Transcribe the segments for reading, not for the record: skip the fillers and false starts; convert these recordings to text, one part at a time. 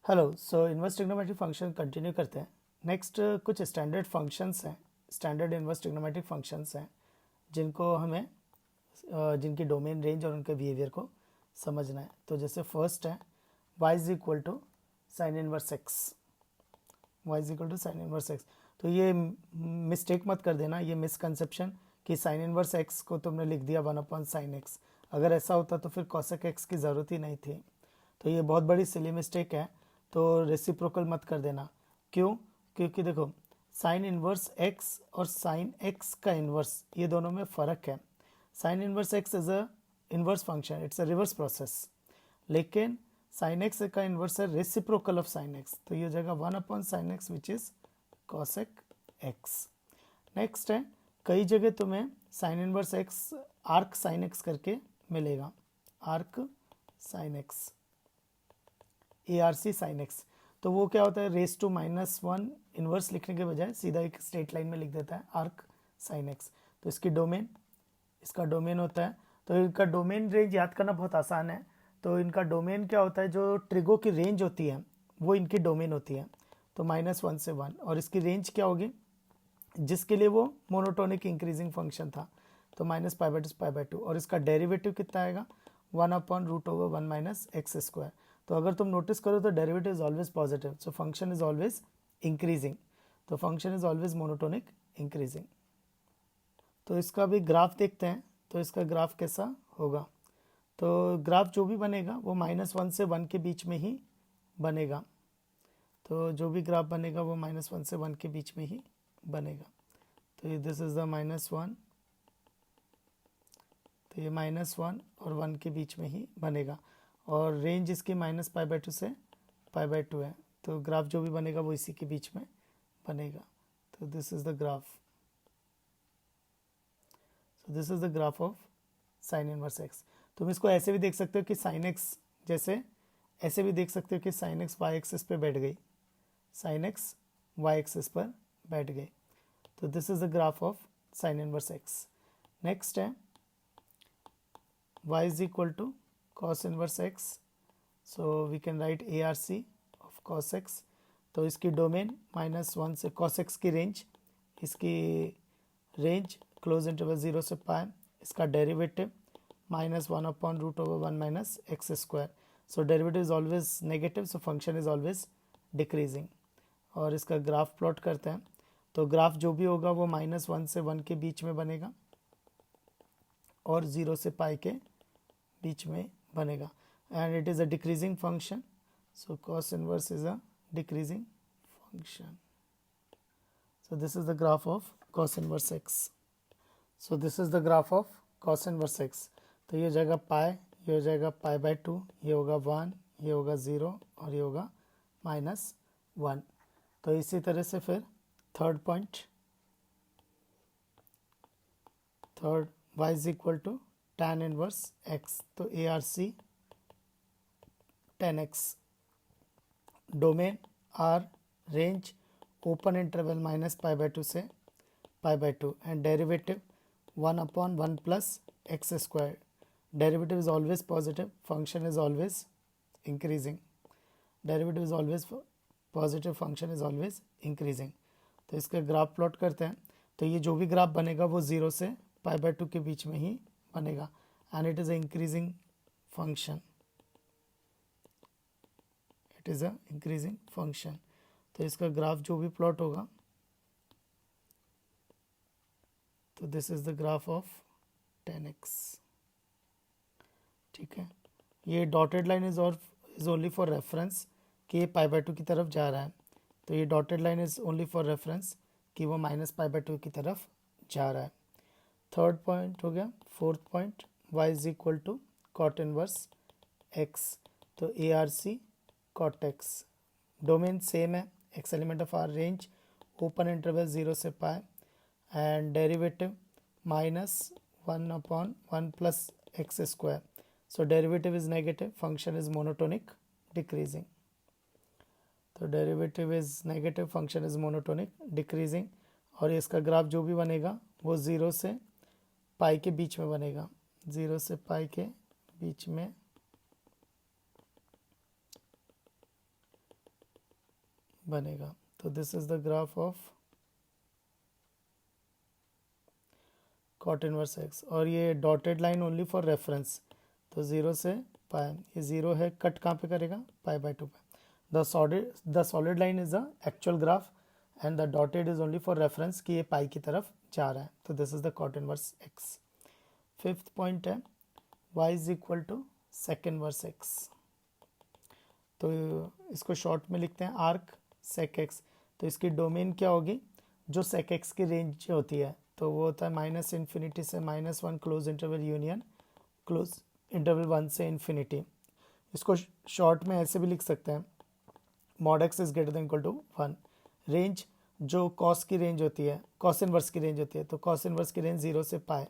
Hello. सो inverse trigonometric function continue करते हैं। Next कुछ स्टैंडर्ड फंक्शंस हैं, स्टैंडर्ड इन्वर्स ट्रिग्नोमेट्रिक फंक्शंस हैं जिनको हमें जिनकी डोमेन रेंज और उनके बिहेवियर को समझना है। तो जैसे फर्स्ट है y is equal to sine inverse x, y is equal to sine inverse x. तो ये मिस्टेक मत कर देना, ये मिसकंसेप्शन कि साइन इनवर्स एक्स को तुमने लिख दिया 1/sin x। अगर ऐसा होता तो फिर cosec x की ज़रूरत ही नहीं थी। तो ये बहुत बड़ी सिली मिस्टेक है, तो रेसिप्रोकल मत कर देना। क्यों? क्योंकि देखो साइन इनवर्स एक्स और साइन एक्स का इन्वर्स ये दोनों में फ़र्क है। Sine inverse x is a inverse function, it's a reverse process. लेकिन साइन एक्स का इन्वर्स है रेसिप्रोकल ऑफ साइन एक्स, तो ये हो जाएगा 1/sin x which is cosec x। Next है, कई जगह तुम्हें sine inverse x arc sine x करके मिलेगा, arc sine x, A R C sine x. तो वो क्या होता है, रेस टू -1 इन्वर्स लिखने के बजाय सीधा एक स्ट्रेट लाइन में लिख देता है आर्क साइन एक्स। तो इसकी डोमेन, इसका डोमेन होता है, तो इनका डोमेन रेंज याद करना बहुत आसान है। तो इनका डोमेन क्या होता है, जो ट्रिगो की रेंज होती है वो इनकी डोमेन होती है। तो -1 से 1, और इसकी रेंज क्या होगी जिसके लिए वो मोनोटोनिक इंक्रीजिंग फंक्शन था, तो -π/2 और इसका डेरिवेटिव कितना आएगा 1/√1 - एक्स स्क्वायर। तो अगर तुम नोटिस करो तो derivative is always positive, so function is always increasing, तो function is always monotonic increasing. तो इसका भी ग्राफ देखते हैं, तो इसका ग्राफ कैसा होगा। तो ग्राफ जो भी बनेगा वो -1 से 1 के बीच में ही बनेगा। तो जो भी ग्राफ बनेगा वो -1 से 1 के बीच में ही बनेगा। तो दिस इज़ द -1, तो ये -1 और 1 के बीच में ही बनेगा, और रेंज इसकी -π/2 से π/2 है। तो ग्राफ जो भी बनेगा वो इसी के बीच में बनेगा। तो this is the graph, so this is the graph of sine inverse x. तुम इसको ऐसे भी देख सकते हो कि साइन एक्स, जैसे ऐसे भी देख सकते हो कि साइन एक्स वाई एक्सिस पे बैठ गई, साइन एक्स वाई एक्सिस पर बैठ गई। तो this is the graph of sine inverse x. Next है y is equal to cos inverse x, so we can write ARC of cos x। तो इसकी डोमेन -1 से cos x की range, इसकी रेंज क्लोज इंटरवल 0 से पाए, इसका derivative -1/√1 - x square. So derivative is always negative, so function is always decreasing. और इसका ग्राफ प्लॉट करते हैं, तो ग्राफ जो भी होगा वो -1 से 1 के बीच में बनेगा और 0 से पाई के बीच में बनेगा, and it is a decreasing function, so cos inverse is a decreasing function. So this is the graph of cos inverse x. So this is the graph of cos inverse x। तो ये हो जाएगा पाई, ये हो जाएगा π/2, ये होगा 1, ये होगा 0 और ये होगा -1। तो इसी तरह से फिर third point, third y is equal to tan inverse x, तो ARC tan x, domain r, range open interval -π/2 से π/2, and derivative 1/1 plus x square. Derivative is always positive, function is always increasing, derivative is always positive, function is always increasing. तो इसका graph plot करते हैं, तो ये जो भी graph बनेगा वो 0 से π/2 के बीच में ही बनेगा, and it is a increasing function, it is a increasing function. तो इसका ग्राफ जो भी प्लॉट होगा, तो this is the graph of tan x। ठीक है, ये dotted line is only for reference कि ये π/2 की तरफ जा रहा है, तो ये dotted line is only for reference कि वो -π/2 की तरफ जा रहा है। थर्ड पॉइंट हो गया। Fourth point, y is equal to cot inverse x, तो ARC cot x, domain same है, x element of R, range open interval 0 से pi, and derivative -1/1 plus x square. So derivative is negative, function is monotonic decreasing. तो derivative is negative, function is monotonic decreasing, और इसका graph जो भी बनेगा वो 0 से पाई के बीच में बनेगा, 0 से पाई के बीच में बनेगा। तो this is the graph of cot inverse x, और ये dotted line only for reference, तो 0 से पाई, ये 0 है, कट कहाँ पे करेगा, पाई बाय 2 पे। The solid line is the actual graph and the dotted is only for reference कि ये पाई की तरफ जा रहा है। तो this is the cot inverse x. Fifth point है y is equal to sec inverse x. तो इसको शॉर्ट में लिखते हैं आर्क सेक एक्स। तो इसकी डोमेन क्या होगी, जो सेक एक्स की रेंज होती है, तो वो होता है माइनस इन्फिनिटी से -1 close interval union close interval 1 से इन्फिनिटी। इसको शॉर्ट में ऐसे भी लिख सकते हैं, mod x is greater than equal to 1। Range जो कॉस की रेंज होती है, कॉस इनवर्स की रेंज होती है, तो कॉस इनवर्स की रेंज 0 से पाई,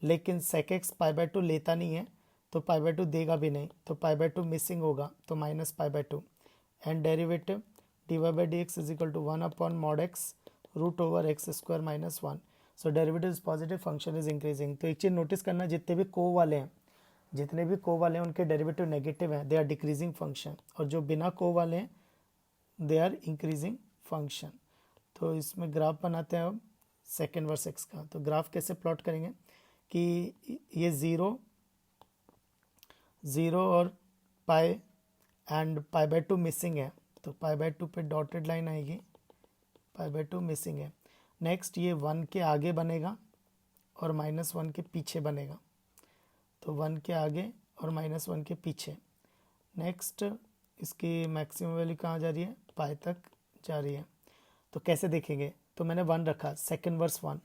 लेकिन सेक एक्स पाई बाय 2 लेता नहीं है, तो पाई बाय 2 देगा भी नहीं, तो पाई बाय 2 मिसिंग होगा, तो minus pi by 2। And derivative d y by d x is equal to 1 upon mod x root over x square minus 1। So derivative is positive, function is increasing. तो एक चीज़ notice करना, जितने भी को वाले हैं, जितने भी को वाले हैं उनके डेरिवेटिव नेगेटिव हैं, दे आर डिक्रीजिंग फंक्शन, और जो बिना को वाले हैं दे आर इंक्रीजिंग फंक्शन। तो इसमें ग्राफ बनाते हैं अब सेक इनवर्स एक्स का। तो ग्राफ कैसे प्लॉट करेंगे कि ये ज़ीरो और पाई एंड पाई बाय 2 मिसिंग है, तो पाई बाय 2 पे डॉटेड लाइन आएगी, पाई बाय 2 मिसिंग है। नेक्स्ट ये 1 के आगे बनेगा और -1 के पीछे बनेगा, तो 1 के आगे और -1 के पीछे। नेक्स्ट इसकी मैक्सिमम वैल्यू कहाँ जा रही है, पाई तक जा रही है। तो कैसे देखेंगे, तो मैंने 1 रखा, sec inverse 1,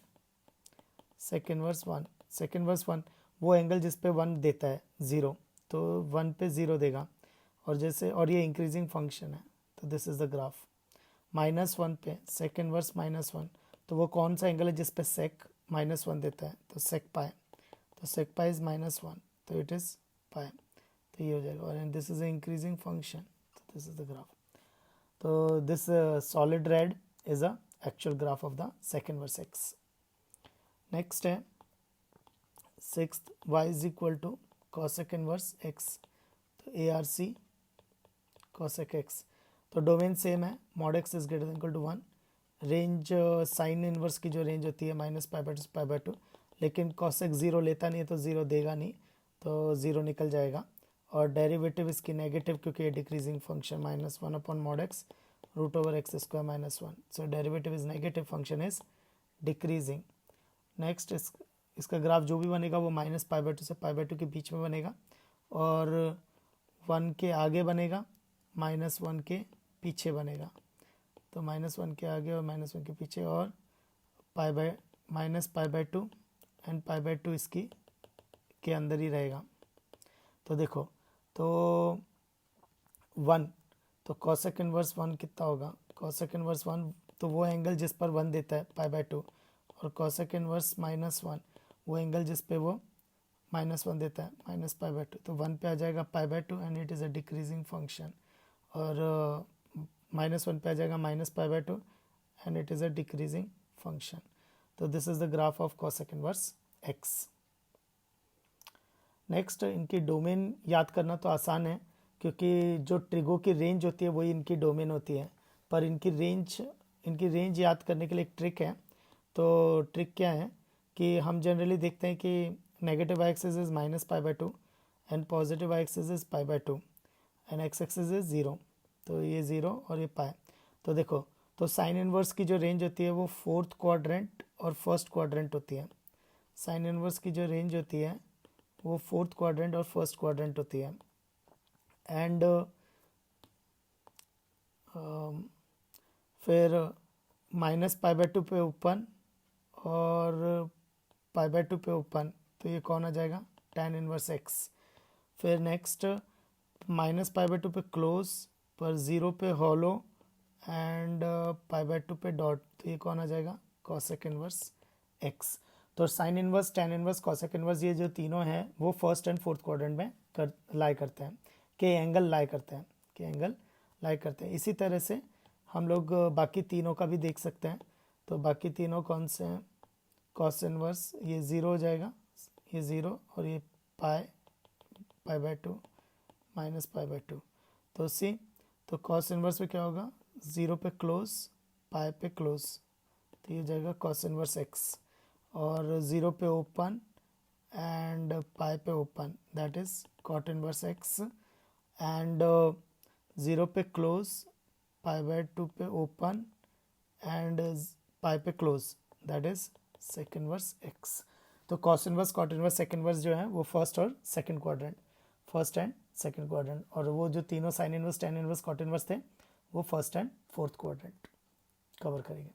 sec inverse 1, sec inverse 1 वो एंगल जिस पे 1 देता है 0, तो 1 पे 0 देगा, और जैसे, और ये इंक्रीजिंग फंक्शन है, तो दिस इज द ग्राफ। -1 पे सेक इनवर्स -1, तो वो कौन सा एंगल है जिस पे सेक -1 देता है, तो सेक पाई, तो सेक पाई इज -1, तो इट इज़ पाई, तो ये हो जाएगा। और दिस इज इंक्रीजिंग फंक्शन, तो दिस इज द ग्राफ। तो this solid red is a actual graph of the sec inverse x. Next है sixth, y is equal to cosec inverse x, तो A R C cosec x. तो domain same है, mod x is greater than equal to 1। Range sine inverse की जो range होती है -पाई by 2, लेकिन cosec 0 लेता नहीं है, तो 0 देगा नहीं, तो 0 निकल जाएगा। और डेरिवेटिव इसकी नेगेटिव, क्योंकि ये decreasing function, -1 upon mod x root over x square -1। So derivative is negative, function is decreasing. Next इसका ग्राफ जो भी बनेगा वो -पाई बाय 2 से पाई बाय 2 के बीच में बनेगा, और 1 के आगे बनेगा, -1 के पीछे बनेगा, तो -1 के आगे और -1 के पीछे, और पाई बाय 2 एंड पाई बाय 2 इसकी के अंदर ही रहेगा। तो देखो, तो 1, तो कॉसेक इनवर्स 1 कितना होगा, कॉसेक इनवर्स 1 तो वो एंगल जिस पर 1 देता है पाई बाय 2, और कॉसेक इनवर्स -1 वो एंगल जिस पे वो -1 देता है, -पाई बाय 2, तो 1 पे आ जाएगा pi by 2 and it is a decreasing function, और -1 पे आ जाएगा -pi by 2 and it is a decreasing function. तो this is the graph of cosec inverse x. Next, इनकी डोमेन याद करना तो आसान है, क्योंकि जो ट्रिगो की रेंज होती है वही इनकी डोमेन होती है, पर इनकी रेंज याद करने के लिए एक ट्रिक है। तो ट्रिक क्या है कि हम जनरली देखते हैं कि negative y axis is -pi by 2 and positive y axis is pi by 2 and x axis is 0, तो ये 0 और ये पाई। तो देखो, तो साइन इनवर्स की जो रेंज होती है वो 4th क्वाड्रेंट और 1st क्वाड्रेंट होती है। साइन इनवर्स की जो रेंज होती है वो 4th क्वाड्रेंट और 1st क्वाड्रेंट होती है। एंड फिर -पाई बाय 2 पे ओपन और पाई बाय 2 पे ओपन, तो ये कौन आ जाएगा, tan इनवर्स एक्स। फिर नेक्स्ट -पाई बाय 2 पे क्लोज, पर 0 पे हॉलो एंड पाई बाय 2 पे डॉट, तो ये कौन आ जाएगा, कॉसेक इनवर्स एक्स। तो sine inverse, tan inverse, cosec inverse, ये जो तीनों हैं वो 1st एंड 4th क्वाड्रेंट में लाई करते हैं, के एंगल लाई करते हैं, के एंगल लाई करते हैं। इसी तरह से हम लोग बाकी तीनों का भी देख सकते हैं। तो बाकी तीनों कौन से हैं, कॉस इनवर्स, ये 0 हो जाएगा, ये 0, और ये पाई बाय 2 -पाई बाय 2, तो सी, तो कॉस इनवर्स में क्या होगा, 0 पे क्लोज, पाई पे क्लोज, तो ये जाएगा कॉस इनवर्स एक्स, और 0 पे ओपन एंड पाई पे open, that is cot inverse x, and 0 पे क्लोज, पाई बाय 2 पे ओपन एंड पाई पे close, that is sec inverse x. तो cos inverse, cot inverse, sec inverse जो है वो फर्स्ट और second quadrant, first and second quadrant, और वो जो तीनों sine inverse, tan inverse, cot inverse थे वो first and fourth quadrant cover करेंगे।